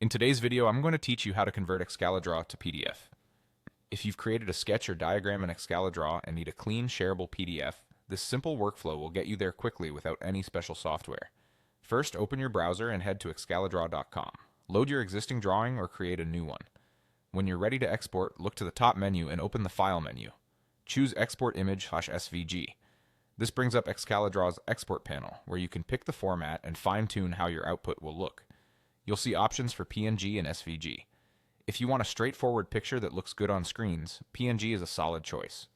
In today's video, I'm going to teach you how to convert Excalidraw to PDF. If you've created a sketch or diagram in Excalidraw and need a clean, shareable PDF, this simple workflow will get you there quickly without any special software. First, open your browser and head to excalidraw.com. Load your existing drawing or create a new one. When you're ready to export, look to the top menu and open the File menu. Choose Export Image/SVG. This brings up Excalidraw's Export panel, where you can pick the format and fine-tune how your output will look. You'll see options for PNG and SVG. If you want a straightforward picture that looks good on screens, PNG is a solid choice.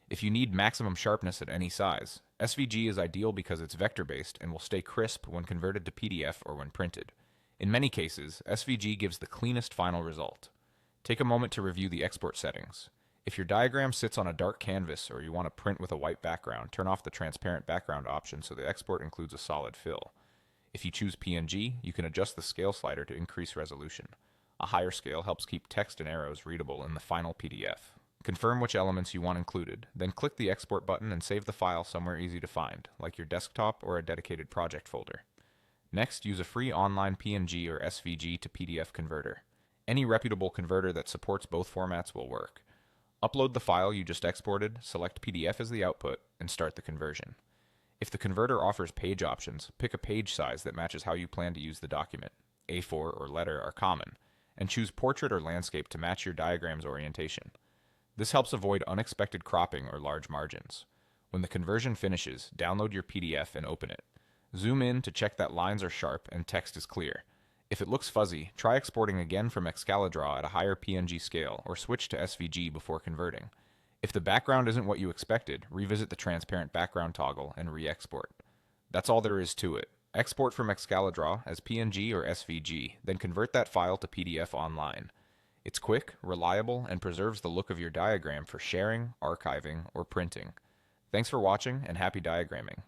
If you need maximum sharpness at any size, SVG is ideal because it's vector-based and will stay crisp when converted to PDF or when printed. In many cases, SVG gives the cleanest final result. Take a moment to review the export settings. If your diagram sits on a dark canvas or you want to print with a white background, turn off the transparent background option so the export includes a solid fill. If you choose PNG, you can adjust the scale slider to increase resolution. A higher scale helps keep text and arrows readable in the final PDF. Confirm which elements you want included, then click the export button and save the file somewhere easy to find, like your desktop or a dedicated project folder. Next, use a free online PNG or SVG to PDF converter. Any reputable converter that supports both formats will work. Upload the file you just exported, select PDF as the output, and start the conversion. If the converter offers page options, pick a page size that matches how you plan to use the document. A4 or letter are common, and choose portrait or landscape to match your diagram's orientation. This helps avoid unexpected cropping or large margins. When the conversion finishes, download your PDF and open it. Zoom in to check that lines are sharp and text is clear. If it looks fuzzy, try exporting again from Excalidraw at a higher PNG scale or switch to SVG before converting. If the background isn't what you expected, revisit the transparent background toggle and re-export. That's all there is to it. Export from Excalidraw as PNG or SVG, then convert that file to PDF online. It's quick, reliable, and preserves the look of your diagram for sharing, archiving, or printing. Thanks for watching, and happy diagramming.